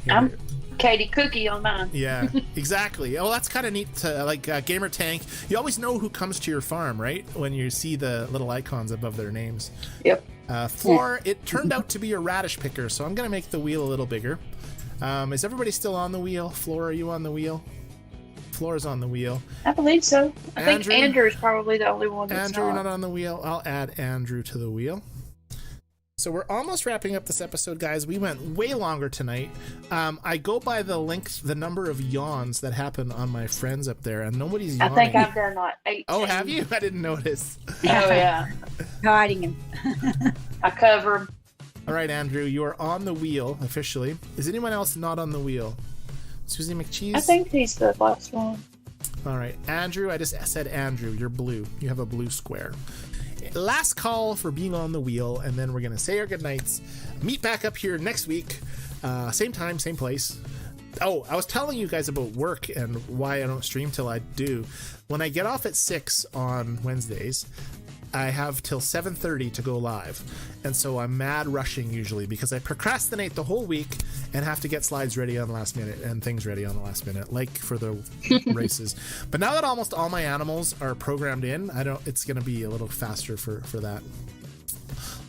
I'm Katie Cookie on mine. Yeah, exactly. Oh, that's kind of neat to, like Gamer Tank, you always know who comes to your farm, right, when you see the little icons above their names. Yep. Floor, it turned out to be a radish picker, so I'm gonna make the wheel a little bigger. Is everybody still on the wheel? Floor, are you on the wheel? Floor's on the wheel. I believe so. I think Andrew's probably the only one that's Andrew, you're not on the wheel. I'll add Andrew to the wheel. So we're almost wrapping up this episode, guys. We went way longer tonight. I go by the number of yawns that happen on my friends up there, and nobody's yawning. I think I've done like 18. Oh, have you? I didn't notice. Oh, yeah. Hiding him. I cover him. All right, Andrew, you are on the wheel officially. Is anyone else not on the wheel? Susie McCheese? I think he's the last one. All right, Andrew, I just said Andrew, you're blue. You have a blue square. last call for being on the wheel, and then we're gonna say our goodnights. Meet back up here next week, same time, same place. Oh, I was telling you guys about work and why I don't stream till I do. When I get off at 6 on Wednesdays, I have till 7:30 to go live, and so I'm mad rushing usually because I procrastinate the whole week and have to get slides ready on the last minute and things ready on the last minute, like for the races. But now that almost all my animals are programmed in, it's going to be a little faster for that.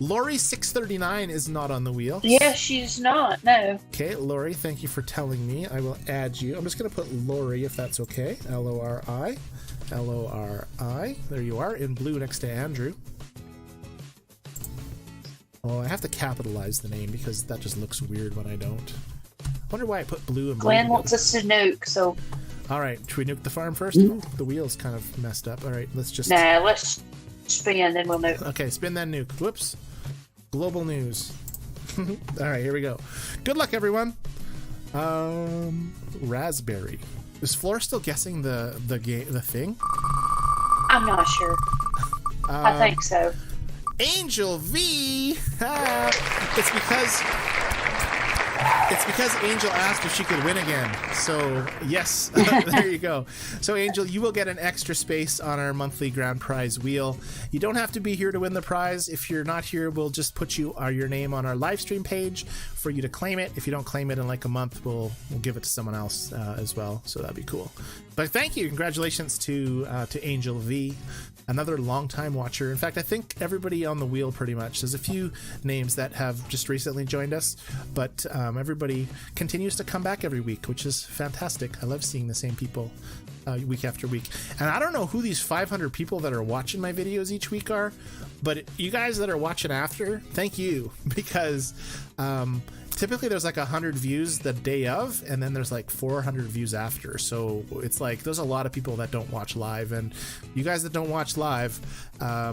Lori 639 is not on the wheel. Yeah, she's not. No. Okay, Lori, thank you for telling me. I will add you. I'm just going to put Lori if that's okay. Lori. Lori. There you are, in blue next to Andrew. Oh, I have to capitalize the name because that just looks weird when I don't. I wonder why I put blue and blue. Glenn wants us to nuke, so. All right, should we nuke the farm first? Ooh, the wheel's kind of messed up. All right, let's just. Nah, let's spin, then we'll nuke. Okay, spin, then nuke. Whoops. Global news. All right, here we go. Good luck, everyone. Raspberry. Is Flora still guessing the thing? I'm not sure. I think so. Angel V. It's because Angel asked if she could win again. So yes, there you go. So Angel, you will get an extra space on our monthly grand prize wheel. You don't have to be here to win the prize. If you're not here, we'll just put your name on our live stream page for you to claim it. If you don't claim it in like a month, we'll give it to someone else as well. So that'd be cool. But thank you, congratulations to Angel V, another longtime watcher. In fact, I think everybody on the wheel pretty much. There's a few names that have just recently joined us, but everybody continues to come back every week, which is fantastic. I love seeing the same people week after week. And I don't know who these 500 people that are watching my videos each week are, but you guys that are watching after, thank you, because typically there's like 100 views the day of, and then there's like 400 views after. So it's like there's a lot of people that don't watch live, and you guys that don't watch live,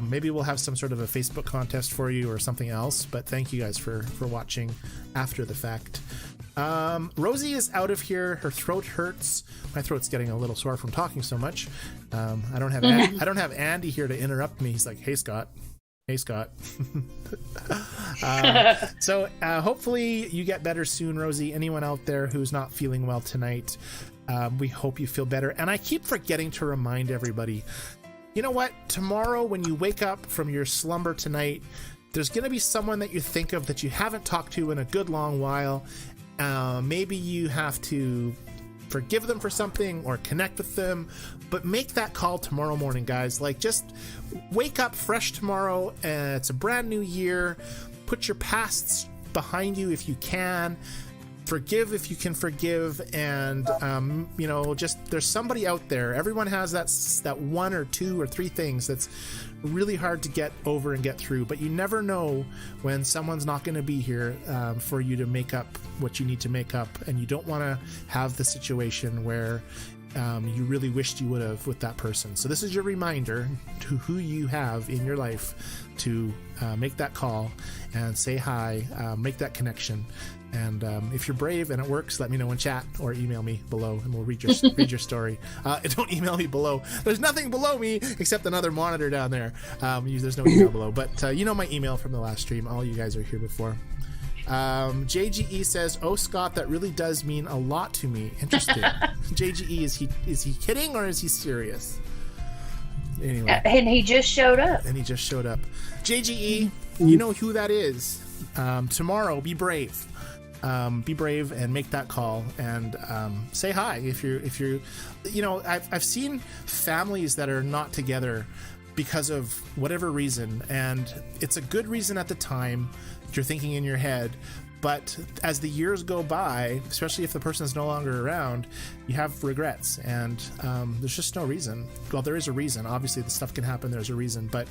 maybe we'll have some sort of a Facebook contest for you or something else. But thank you guys for watching after the fact. Rosie is out of here. Her throat hurts. My throat's getting a little sore from talking so much. I don't have Andy here to interrupt me. He's like, "Hey Scott." Hey Scott. So hopefully you get better soon, Rosie. Anyone out there who's not feeling well tonight, we hope you feel better. And I keep forgetting to remind everybody, you know what? Tomorrow when you wake up from your slumber tonight, there's going to be someone that you think of that you haven't talked to in a good long while. Maybe you have to forgive them for something or connect with them, but make that call tomorrow morning, guys. Like, just wake up fresh tomorrow. It's a brand new year. Put your pasts behind you if you can. Forgive if you can forgive, and just there's somebody out there. Everyone has that one or two or three things that's really hard to get over and get through, but you never know when someone's not going to be here for you to make up what you need to make up, and you don't want to have the situation where you really wished you would have with that person. So this is your reminder to who you have in your life to make that call and say hi, make that connection. And if you're brave and it works, let me know in chat or email me below, and we'll read your story. Don't email me below. There's nothing below me except another monitor down there. There's no email below, but you know my email from the last stream. All you guys are here before. JGE says, "Oh Scott, that really does mean a lot to me." Interesting. JGE, is he kidding or is he serious? Anyway, and he just showed up. JGE, you know who that is. Tomorrow, be brave. Be brave and make that call, and say hi if you're I've seen families that are not together because of whatever reason, and it's a good reason at the time that you're thinking in your head, but as the years go by, especially if the person is no longer around, you have regrets, and there's just no reason. Well, there is a reason. Obviously the stuff can happen, there's a reason, but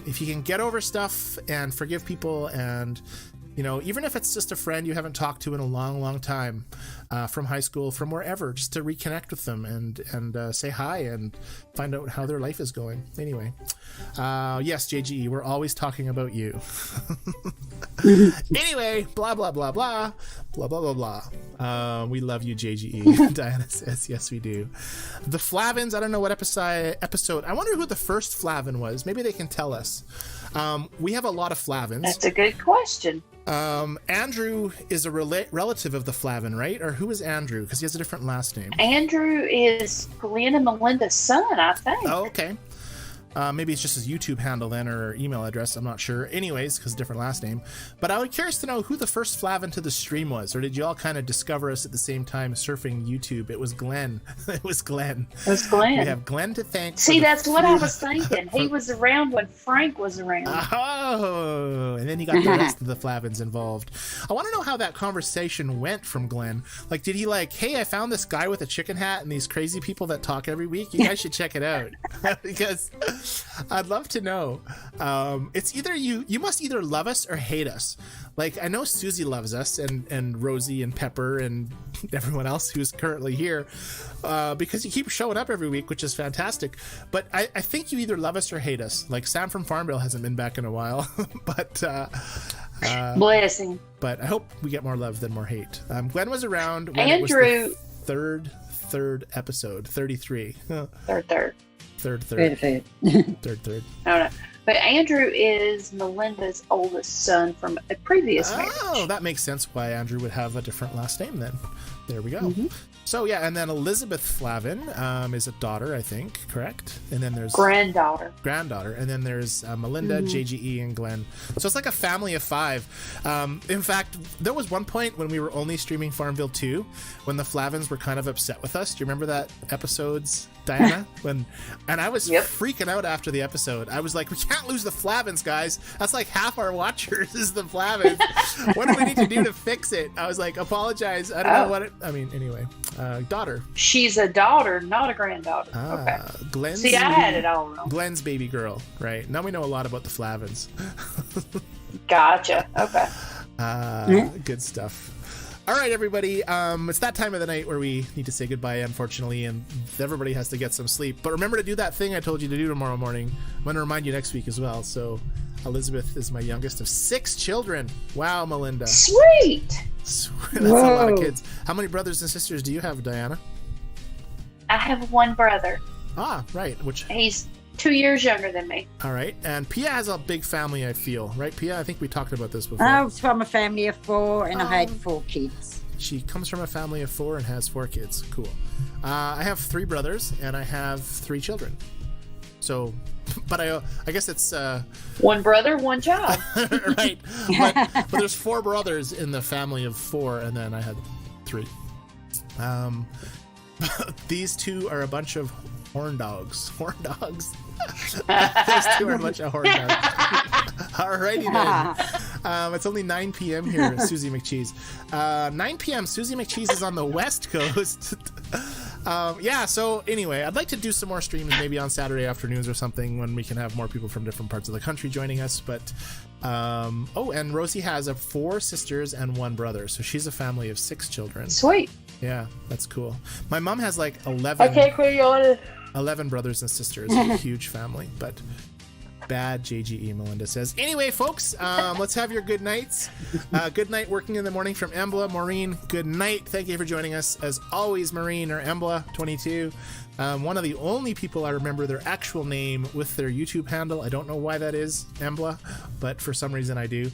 if you can get over stuff and forgive people and even if it's just a friend you haven't talked to in a long, long time, from high school, from wherever, just to reconnect with them and say hi and find out how their life is going. Anyway, yes, JGE, we're always talking about you. Anyway, blah, blah, blah, blah, blah, blah, blah, blah. We love you, JGE. Diana says, yes, we do. The Flavins, I don't know what episode. I wonder who the first Flavin was. Maybe they can tell us. We have a lot of Flavins. That's a good question. Andrew is a relative of the Flavin, right? Or who is Andrew? Because he has a different last name. Andrew is Glenn and Melinda's son, I think. Oh, okay. Maybe it's just his YouTube handle then, or email address. I'm not sure. Anyways, because different last name. But I was curious to know who the first Flavin to the stream was, or did you all kind of discover us at the same time surfing YouTube? It was Glenn. It was Glenn. It was Glenn. We have Glenn to thank. See, that's what I was thinking. He was around when Frank was around. Oh, and then you got the rest of the Flavins involved. I want to know how that conversation went from Glenn. Like, did he hey, I found this guy with a chicken hat and these crazy people that talk every week. You guys should check it out. Because I'd love to know. It's either you must either love us or hate us. Like, I know Susie loves us, and Rosie and Pepper and everyone else who's currently here, because you keep showing up every week, which is fantastic. But I think you either love us or hate us. Like, Sam from FarmVille hasn't been back in a while, but blessing. But I hope we get more love than more hate. Glenn was around when Andrew. it was the third episode, 33. Third. Third. I don't know. But Andrew is Melinda's oldest son from a previous marriage. Oh, that makes sense why Andrew would have a different last name then. There we go. Mm-hmm. So, yeah, and then Elizabeth Flavin is a daughter, I think, correct? And then there's... Granddaughter. And then there's Melinda, JGE, and Glenn. So it's like a family of 5. In fact, there was one point when we were only streaming FarmVille 2 when the Flavins were kind of upset with us. Do you remember that episodes, Diana? And I was freaking out after the episode. I was like, we can't lose the Flavins, guys. That's like half our watchers is the Flavins. What do we need to do to fix it? I was like, apologize. I don't know what anyway. Daughter. She's a daughter, not a granddaughter. Okay. Glenn's, see, I had it all wrong. Glenn's baby girl, right? Now we know a lot about the Flavins. Gotcha. Okay. Good stuff. All right, everybody. It's that time of the night where we need to say goodbye, unfortunately, and everybody has to get some sleep. But remember to do that thing I told you to do tomorrow morning. I'm going to remind you next week as well. So Elizabeth is my youngest of 6 children. Wow, Melinda. Sweet. That's a lot of kids. How many brothers and sisters do you have, Diana? I have one brother. Ah, right. He's 2 years younger than me. All right. And Pia has a big family, I feel. Right, Pia? I think we talked about this before. I was from a family of 4, and I had 4 kids. She comes from a family of 4 and has 4 kids. Cool. I have 3 brothers, and I have 3 children. So, but I guess it's... one brother, one child. Right. But there's 4 brothers in the family of 4, and then I had 3. These 2 are a bunch of horn dogs. Horn dogs? Those 2 are a bunch of horn dogs. Alrighty then. It's only 9 p.m. here, Susie McCheese. 9 p.m. Susie McCheese is on the West Coast. Yeah, so anyway, I'd like to do some more streams maybe on Saturday afternoons or something when we can have more people from different parts of the country joining us. But and Rosie has 4 sisters and 1 brother, so she's a family of 6 children. Sweet. Yeah, that's cool. My mom has like 11 brothers and sisters. A huge family, but bad JGE, Melinda says. Anyway, folks, let's have your good nights. Good night working in the morning from Embla. Maureen, good night. Thank you for joining us. As always, Maureen, or Embla22. One of the only people I remember their actual name with their YouTube handle. I don't know why that is, Embla, but for some reason I do.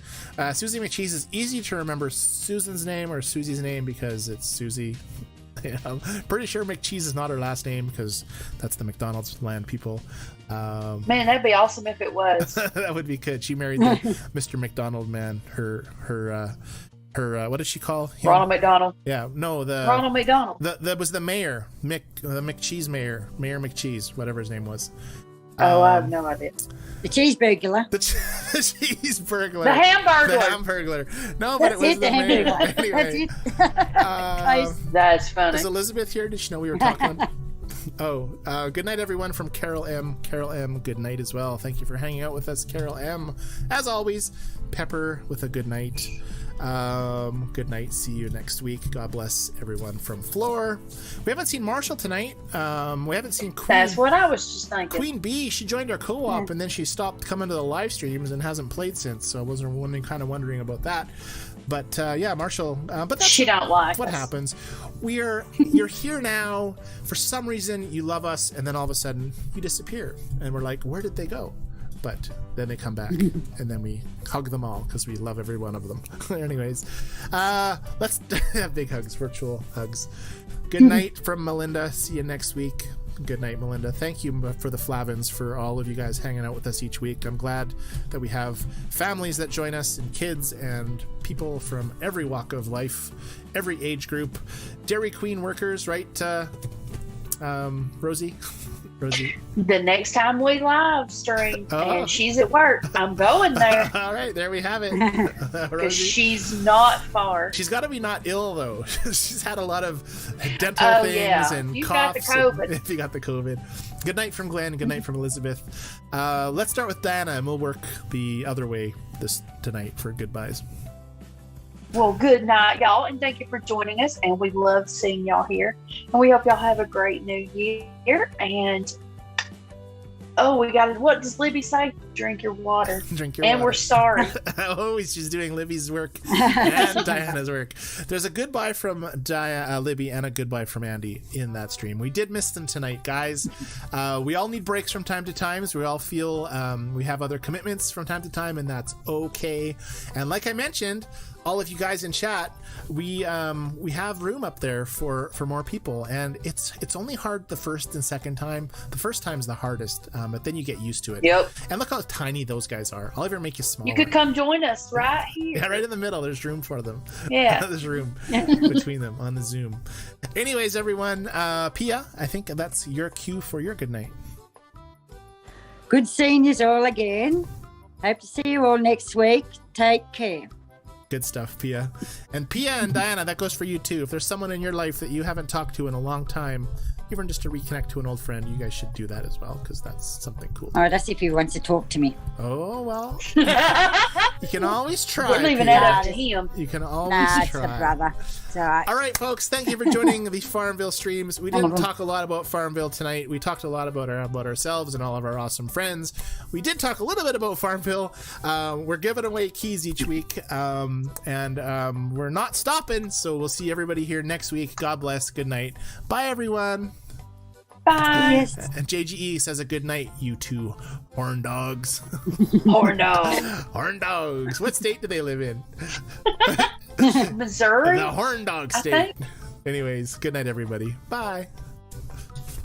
Susie McCheese is easy to remember Susan's name or Susie's name because it's Susie. I'm pretty sure McCheese is not her last name because that's the McDonald's land people. Man, that'd be awesome if it was. That would be good. She married the Mr. McDonald man. Her what did she call him? Ronald McDonald. Yeah, no, Ronald McDonald. That was the mayor, the McCheese mayor, Mayor McCheese, whatever his name was. Oh, I have no idea. The cheese burglar. The cheese burglar. The hamburglar. The hamburglar. No, but it was the mayor. Anyway. That's it. That's funny. Is Elizabeth here? Did she know we were talking? Good night, everyone, from Carol M. Carol M, good night as well. Thank you for hanging out with us, Carol M. As always, Pepper with a good night. Good night. See you next week. God bless everyone from Floor. We haven't seen Marshall tonight. We haven't seen Queen. That's what I was just thinking. Queen Bee, she joined our co-op and then she stopped coming to the live streams and hasn't played since. So I was wondering about that. But yeah, Marshall. But that's she don't like what us. happens. You're here now. For some reason, you love us, and then all of a sudden, you disappear, and we're like, where did they go? But then they come back, and then we hug them all because we love every one of them. Anyways, let's have big hugs, virtual hugs. Good night from Melinda. See you next week. Good night, Melinda. Thank you for the Flavins, for all of you guys hanging out with us each week. I'm glad that we have families that join us, and kids and people from every walk of life, every age group. Dairy Queen workers, right, Rosie? Rosie. The next time we live stream and she's at work, I'm going there. All right, there we have it. Because she's not far. She's got to be not ill, though. She's had a lot of dental things and coughs. If you got the COVID. Good night from Glenn. Good night from Elizabeth. Let's start with Diana, and we'll work the other way tonight for goodbyes. Well, good night, y'all, and thank you for joining us. And we love seeing y'all here. And we hope y'all have a great new year. And what does Libby say? Drink your water. Drink your water. And we're sorry. She's doing Libby's work and Diana's work. There's a goodbye from Libby and a goodbye from Andy in that stream. We did miss them tonight, guys. We all need breaks from time to time. So we all feel we have other commitments from time to time, and that's okay. And like I mentioned, all of you guys in chat, we have room up there for more people, and it's only hard the first and second time. The first time's the hardest, but then you get used to it. Yep. And look how tiny those guys are. I'll even make you smaller. You could come join us right here. Yeah, right in the middle. There's room for them. Yeah. There's room between them on the Zoom. Anyways, everyone, Pia, I think that's your cue for your good night. Good seeing you all again. Hope to see you all next week. Take care. Good stuff, Pia. And Pia and Diana, that goes for you too. If there's someone in your life that you haven't talked to in a long time, even just to reconnect to an old friend, you guys should do that as well, because that's something cool. Oh, that's if he wants to talk to me. Oh, well. You can always try. We're leaving that up to him. You can always try. It's the brother. It's all right. All right, folks. Thank you for joining the FarmVille streams. We didn't talk a lot about FarmVille tonight. We talked a lot about ourselves and all of our awesome friends. We did talk a little bit about FarmVille. We're giving away keys each week, and we're not stopping. So we'll see everybody here next week. God bless. Good night. Bye, everyone. Bye. Yes. And JGE says a good night, you two horn dogs. Horn dog. Horn dogs. What state do they live in? Missouri. The horn dog state. Anyways, good night, everybody. Bye.